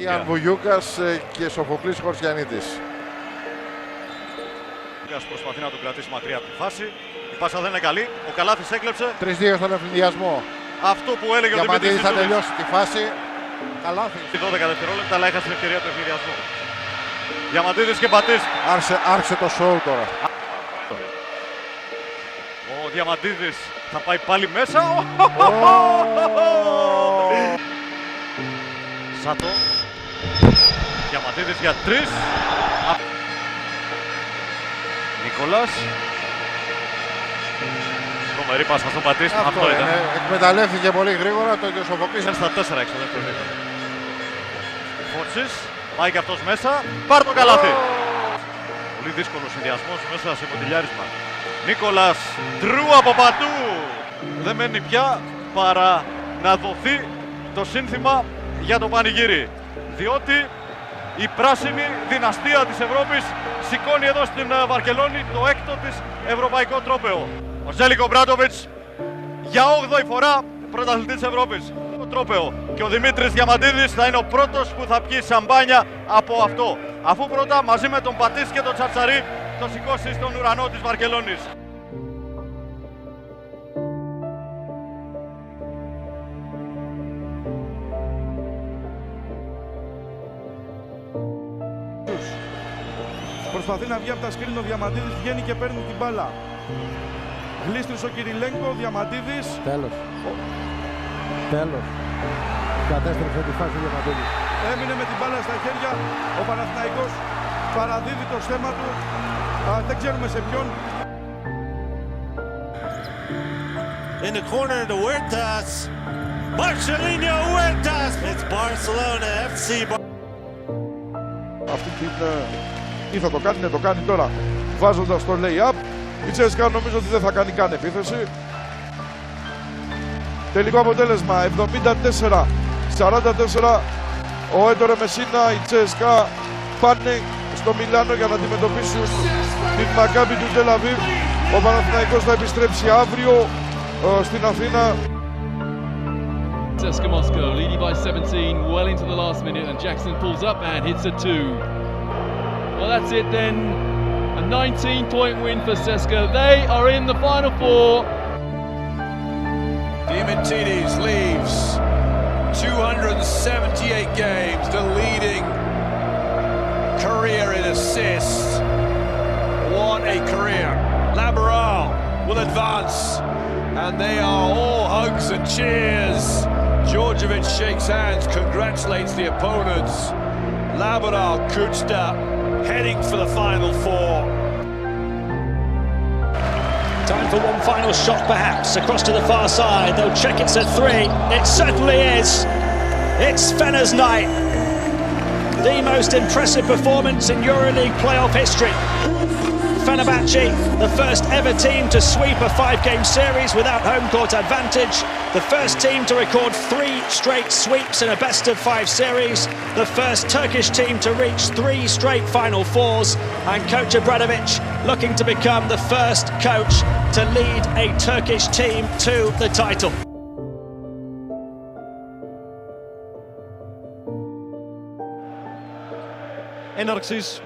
Ιαν Βουγιούκας και Σοφοκλής Χορσιανίτης. Προσπαθεί να τον κρατήσει μακριά από τη φάση. Η πάσα δεν είναι καλή. Ο Καλάθης έκλεψε. 3-2 στον ευθυνδιασμό. Αυτό που έλεγε ο Δημήτρης Διαμαντίδης θα Ιτούδης. τελειώσει τη φάση. Καλάθης. 12 δευτερόλεπτα, αλλά έχασε την ευκαιρία του ευθυνδιασμού. Διαμαντίδης και Μπατίστ. Άρχισε το σοου τώρα. Ο Διαμαντίδης θα πάει πάλι μέσα. Σάτο. Διαμαντίδης για 3. Νίκολας. Τρομερή πάσα στον Μπατίστ. Αυτό ήταν. Εκμεταλλεύτηκε πολύ γρήγορα το ίδιο Σοφοκλής. Ήταν στα 4 έξω, δεν το δείχνω. Φώτσης, πάει και αυτός μέσα. Πάρ' το καλάθι. Πολύ δύσκολος συνδυασμός μέσα σε ποτηλιάρισμα. Νίκολας, τρου από παντού. Δεν μένει πια παρά να δοθεί το σύνθημα για το πανηγύρι. Διότι η πράσινη δυναστεία της Ευρώπης σηκώνει εδώ στην Βαρκελόνη το έκτο της ευρωπαϊκό τρόπαιο. Ο Ζέλικο Μπράντοβιτς για 8η φορά πρωταθλητής της Ευρώπης. Το τρόπαιο. Και ο Δημήτρης Διαμαντίδης θα είναι ο πρώτος που θα πιει σαμπάνια από αυτό. Αφού πρώτα μαζί με τον Πατής και τον Τσατσαρί το σηκώσει στον ουρανό της Βαρκελόνης. Προσπαθεί να βγει από τα σκριν, ο Διαμαντίδης βγαίνει και παίρνει την μπάλα. Γλίστρησε ο Κυριλέγκο, Διαμαντίδης. Τέλος. Τέλος. Κατέστρεψε τη φάση ο Διαμαντίδης. Έμεινε με την μπάλα στα χέρια. Ο Παναθηναϊκός παραδίδει το στέμμα του. Δεν ξέρουμε σε ποιον. In the corner to Huertas. Marcelinho Huertas. It's Barcelona FC. Αυτή την ή θα το κάνει, ναι, το κάνει τώρα. Βάζοντας το lay-up. Η Τσέσκα νομίζω ότι δεν θα κάνει καν επίθεση. Τελικό αποτέλεσμα 74-44. Ο Έντορε Μεσίνα, η Τσέσκα πάνε στο Μιλάνο για να αντιμετωπίσουν την Μακάμπι του Τελ Αβίβ. Ο Παναθηναϊκός θα επιστρέψει αύριο στην Αθήνα. CSKA Moscow leading by 17 well into the last minute, and Jackson pulls up and hits a 2. Well, that's it then. A 19-point win for CSKA. They are in the Final Four. Diamantidis leaves 278 games, the leading career in assists. What a career. Laboral will advance, and they are all hugs and cheers. Djordjevic shakes hands, congratulates the opponents. Laboral, Kuchta heading for the Final Four. Time for one final shot perhaps, across to the far side. They'll check it's a 3. It certainly is. It's Fener's night. The most impressive performance in EuroLeague playoff history. Fenerbahce, the first ever team to sweep a 5-game series without home court advantage. The first team to record 3 straight sweeps in a best-of-5 series. The first Turkish team to reach 3 straight Final Fours. And Coach Obradovic looking to become the first coach to lead a Turkish team to the title. Έναρξης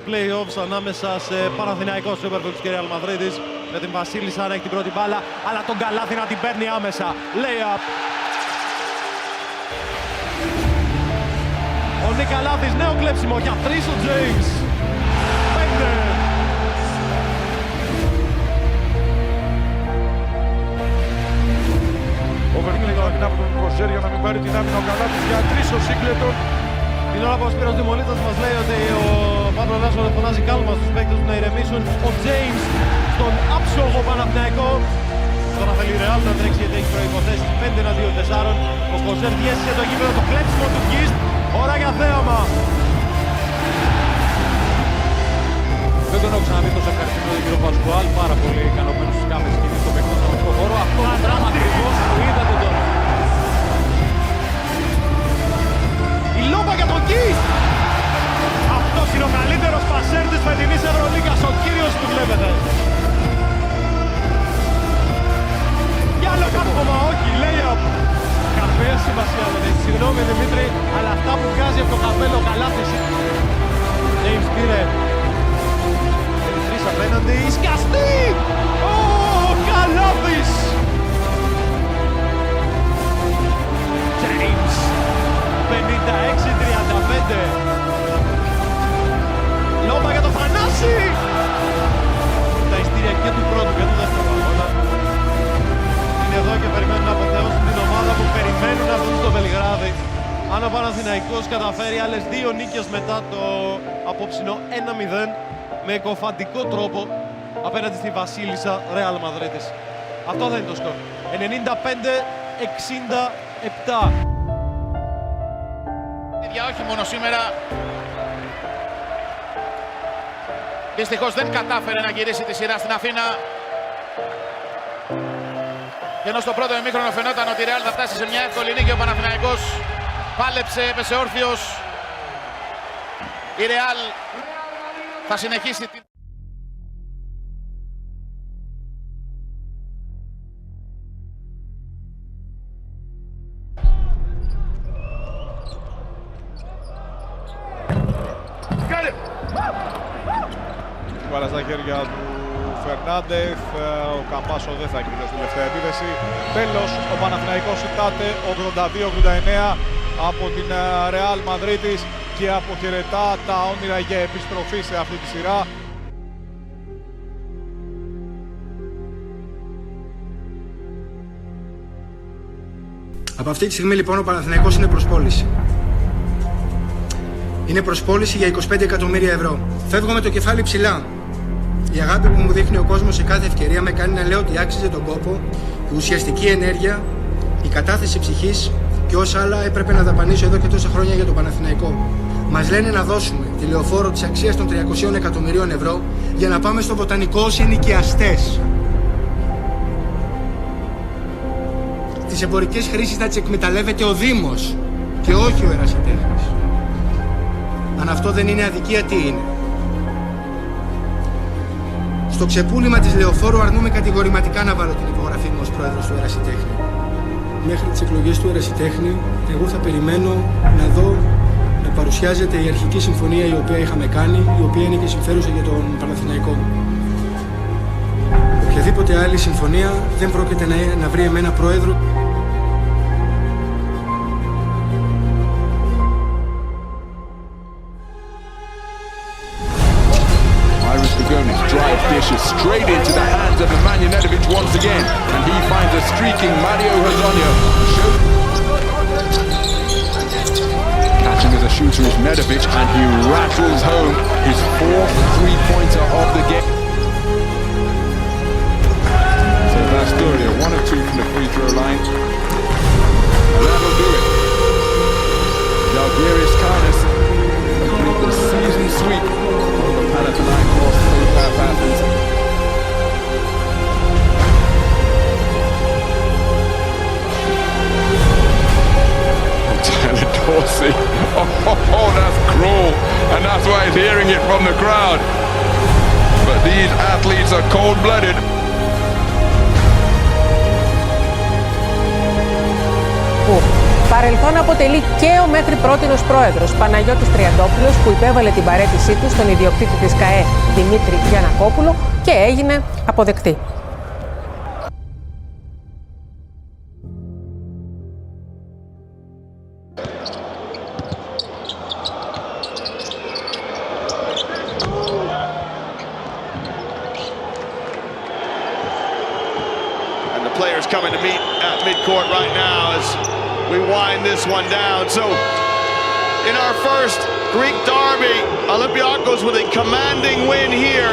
play-offs ανάμεσα σε Παναθηναϊκό Superfoods και Real Madrid με την Βασίλισσα να έχει την πρώτη μπάλα, αλλά τον Καλάθι να την παίρνει άμεσα. Lay-up. Ο Νικαλάθης, νέο κλέψιμο για 3 ο James. 5. Ο Βερνίλη τώρα από τον Κοζέρ για να μην πάρει την άμυνα ο Καλάθης για 3 ο Σίγκλετον. Την ώρα που ο Σπύρος Δημολίτας μας λέει ότι ο Παύλο Λάσο φωνάζει κάλμα στους παίκτες του να ηρεμήσουν. Ο James στον άψογο Παναθηναϊκό. Τώρα θέλει η Real να τρέξει γιατί έχει προϋποθέσεις 5-2-4. Ο Κοζέρ διέσυσε το γήπεδο, το κλέψιμο του Γκίστ. Ώρα για θέαμα. Δεν τον έχω ξαναδεί τόσο ευχαριστημένο τον κύριο Πασκουάλ. Πάρα πολύ ικανοποιημένος στους κάμερες και στο παιχνίδι στον αγωνιστικό χώρο. Αυτό το πράγμα ακριβώς που είδατε τώρα. Η λόμπα για τον Γκίστ. Αυτός είναι ο καλύτερος πασέρ της φετινής Ευρωλίγκας, ο κύριος που βλέπετε. Κι άλλο κάρφωμα, όχι, λέει καμία σημασία δεν έχει. Συγγνώμη Δημήτρη, αλλά αυτά που βγάζει από το καπέλο Καλάθης. James πήρε. Τρεις απέναντι, σκαστή! Ω, Καλάθης! James, 56-35. Λόμπα για το Θανάση! Τα ειστήρια και του πρώτου και του δεύτερου αγώνα είναι εδώ και περιμένουν να αποθεώσουν την ομάδα που περιμένουν να δουν στο Βελιγράδι. Αν ο Παναθηναϊκός καταφέρει άλλες 2 νίκες μετά το απόψινο 1-0 με εκοφαντικό τρόπο απέναντι στη Βασίλισσα Ρεάλ Μαδρίτης. Αυτό θα είναι το σκορ. 95-67. Όχι μόνο σήμερα. Δυστυχώς δεν κατάφερε να γυρίσει τη σειρά στην Αθήνα. Και ενώ στο πρώτο ημίχρονο φαινόταν ότι η Ρεάλ θα φτάσει σε μια εύκολη νίκη, ο Παναθηναϊκός πάλεψε, έπεσε όρθιος. Η Ρεάλ θα συνεχίσει την... Βάλα στα χέρια του Φερνάντεθ, ο Καμπάσο δεν θα εκδηλώσει την τελευταία επίθεση. Τέλος, ο Παναθηναϊκός ητάται 82-89 από την Ρεάλ Μαδρίτης και αποχαιρετά τα όνειρα για επιστροφή σε αυτή τη σειρά. Από αυτή τη στιγμή λοιπόν ο Παναθηναϊκός είναι προς πώληση. Είναι προς πώληση για 25 εκατομμύρια ευρώ. Φεύγω με το κεφάλι ψηλά. Η αγάπη που μου δείχνει ο κόσμος σε κάθε ευκαιρία με κάνει να λέω ότι άξιζε τον κόπο, η ουσιαστική ενέργεια, η κατάθεση ψυχής και όσα άλλα έπρεπε να δαπανίσω εδώ και τόσα χρόνια για τον Παναθηναϊκό. Μας λένε να δώσουμε τη λεωφόρο της αξίας των 300 εκατομμυρίων ευρώ για να πάμε στο Βοτανικό ως ενοικιαστές. Τις εμπορικές χρήσεις να τις εκμεταλλεύεται ο Δήμος και όχι ο ερασιτέχνης. Αν αυτό δεν είναι αδικία, τι είναι? Στο ξεπούλημα της λεωφόρου αρνούμε κατηγορηματικά να βάλω την υπογραφή μου ως πρόεδρος του ερασιτέχνη. Μέχρι τις εκλογές του ερασιτέχνη, εγώ θα περιμένω να δω να παρουσιάζεται η αρχική συμφωνία η οποία είχαμε κάνει, η οποία είναι και συμφέρουσα για τον Παναθηναϊκό. Οποιαδήποτε άλλη συμφωνία δεν πρόκειται να βρει εμένα πρόεδρο. Drive dishes straight into the hands of Emanuelinovic once again, and he finds a streaking Mario Hezonja. Catching as a shooter is Nedovic, and he rattles home his 4th three-pointer of the game. So that's Duria, 1 of 2 from the free throw line, and that'll do it. Žalgiris Kaunas complete the season sweep of the Panathinaikos Spartak Athens. Tyler Dorsey, oh, that's cruel, and that's why he's hearing it from the crowd. But these athletes are cold-blooded. Παρελθόν αποτελεί και ο μέχρι πρότινος πρόεδρος Παναγιώτης Τριαντόπουλος, που υπέβαλε την παραίτησή του στον ιδιοκτήτη της ΚΑΕ Δημήτρη Γιαννακόπουλο και έγινε αποδεκτή. And the players coming to meet at midcourt right now as we wind this one down. So, in our first Greek derby, Olympiacos with a commanding win here.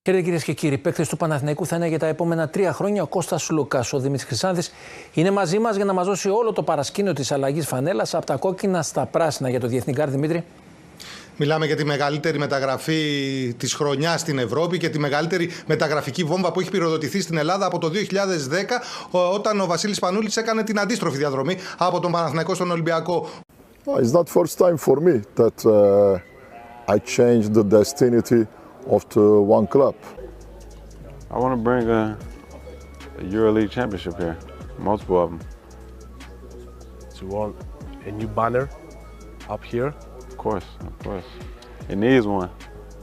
Χαίρετε κυρίες και κύριοι, παίκτες του Παναθηναϊκού θα είναι για τα επόμενα 3 χρόνια ο Κώστας Λουκάς. Ο Δημήτρης Χρυσάνθης είναι μαζί μας για να μας δώσει όλο το παρασκήνιο της αλλαγής φανέλας από τα κόκκινα στα πράσινα για το Διεθνή Γκάρ. Δημήτρη. Μιλάμε για τη μεγαλύτερη μεταγραφή της χρονιάς στην Ευρώπη και τη μεγαλύτερη μεταγραφική βόμβα που έχει πυροδοτηθεί στην Ελλάδα από το 2010, όταν ο Βασίλης Πανούλης έκανε την αντίστροφη διαδρομή από τον Παναθηναϊκό στον Ολυμπιακό. It's not first time for me that I changed the destiny of the one club. I want to bring a EuroLeague championship here, multiple of them. So you want a new banner up here? Of course, of course. It needs one,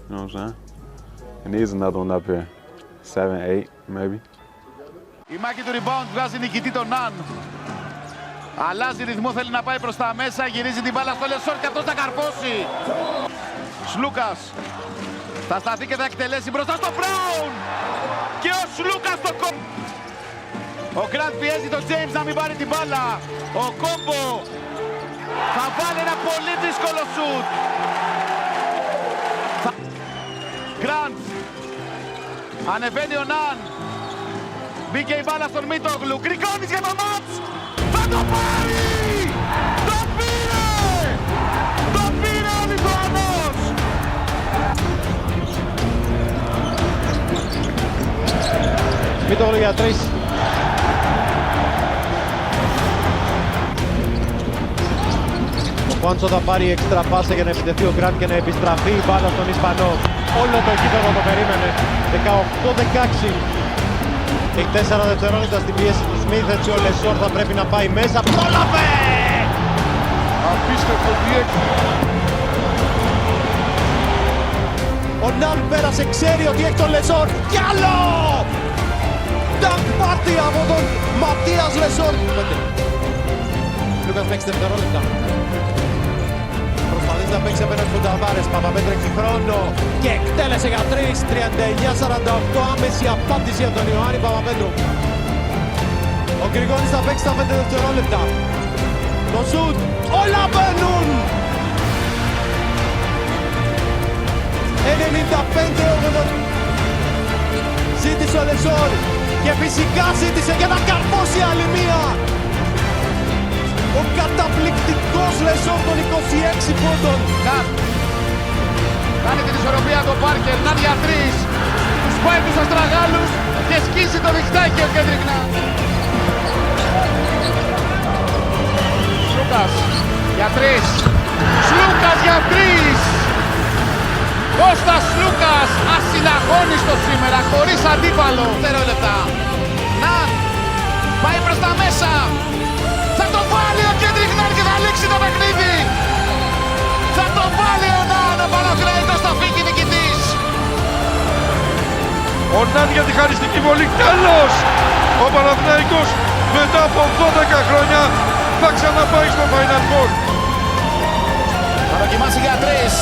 you know what I'm saying? It needs another one up here, 7, 8 maybe. Η μάχη του rebound βγάζει νικητή τον Ναν. Αλλάζει ρυθμό, θέλει να πάει προς τα μέσα, γυρίζει την μπάλα στο Λεσόρ και αυτός θα καρφώσει. Σλούκας θα σταθεί και θα εκτελέσει μπροστά στο Μπράουν. Και ο Σλούκας το κόμπο. Ο Γκραντ πιέζει τον Τζέιμς να μην πάρει την μπάλα. Ο Κόμπο θα βάλει ένα πολύ δύσκολο σουτ. Γκραντ. Ανεβαίνει ο Ναν. Μπήκε η μπάλα στον Μίτογλου. Γκρικόνης για το μάτς. Θα το πάρει! Το πήρε! Το πήρε ο Λιθουανός! Μίτογλου για 3. Ο Κουάντσο θα πάρει έξτρα πάσα για να επιτεθεί ο Γκραντ και να επιστραφεί η μπάλα στον Ισπανό. Όλο το γήπεδο το περίμενε. 18-16. Έχει 4 δευτερόλεπτα στην πίεση του Σμιθ, έτσι ο Λεσόρ θα πρέπει να πάει μέσα. Πρόλαβε! Απίστευτο διέκτη. Ο Ναν πέρασε, ξέρει ότι έχει τον Λεσόρ. Κι άλλο! Dunk party από τον Ματίας Λεσόρ. Λούκας παίξει δευτερόλεπτα. Προσπαθείς να παίξει απέναντι στον Ταβάρες. Παπαπέτρου έχει χρόνο και εκτέλεσε για 3. 39-48, άμεση απάντηση από τον Ιωάννη Παπαπέτρου. Ο Γκριγόνης θα παίξει τα 5 δευτερόλεπτα. Το σουτ, όλα μπαίνουν! 95-80. Ζήτησε ο Λεσόρ και φυσικά ζήτησε για να καρπώσει άλλη μία. Ο καταπληκτικός Λεσόρ των 26 πόντων. Κάνει την ισορροπία το Πάρκερ, Ναν για 3. Τους πάει τους αστραγάλους και σκίσει το διχτάκι ο Κέντρικ Ναν. Σλούκας για 3. Σλούκας για 3. Κώστας Σλούκας ασυναγώνιστος σήμερα, χωρίς αντίπαλο. Δευτερόλεπτα. Ναν πάει προς τα μέσα. Θα το βάλει ο Κέντρικ Ναν και θα λήξει το παιχνίδι. Θα το βάλει ο Ναν, ο Παναθηναϊκός θα φύγει νικητής. Ο Ναν για τη χαριστική βολή, τέλος! Ο Παναθηναϊκός μετά από 12 χρόνια θα ξαναπάει στο Final Four. Θα δοκιμάσει για 3.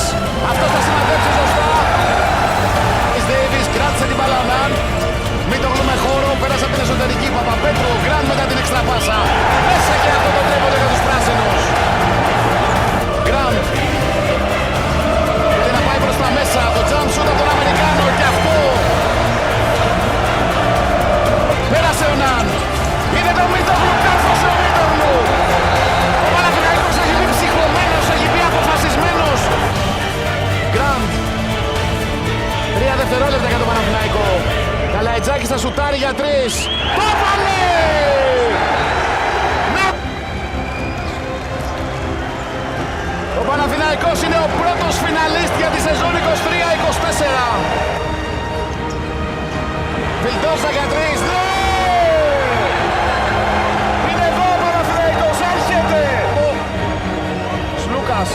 Αυτός θα συμμετέψει σωστά. Ντέιβις κράτησε την μπάλα ο Ναν. Μίτογλου με χώρο, πέρασε από την εσωτερική. Παπαπέτρου, Γκραντ μετά την εξτραπάσα. Μέσα και αυτό το τρέπονται για τους πράσινους. Γκραντ. Θέλει να πάει προς τα μέσα. Το jump shoot από τον Αμερικάνο και αυτό. Πέρασε ο Ναν. Είναι το Μίτογλου, κάρφωσε ο Μίτογλου. Ο Παναθηναϊκός έχει μπει ψυχωμένος, έχει μπει αποφασισμένος. Γκραντ. 3 δευτερόλεπτα για τον Παναθηναϊκό. Καλαϊτζάκης θα σουτάρει για 3. Το βάλε! Ναι! Ο Παναθηναϊκός είναι ο πρώτος φιναλίστ για τη σεζόν 23-24. Βιλντόσα για 3. Ναι! Είναι εδώ ο Παναθηναϊκός, έρχεται! Σλούκας.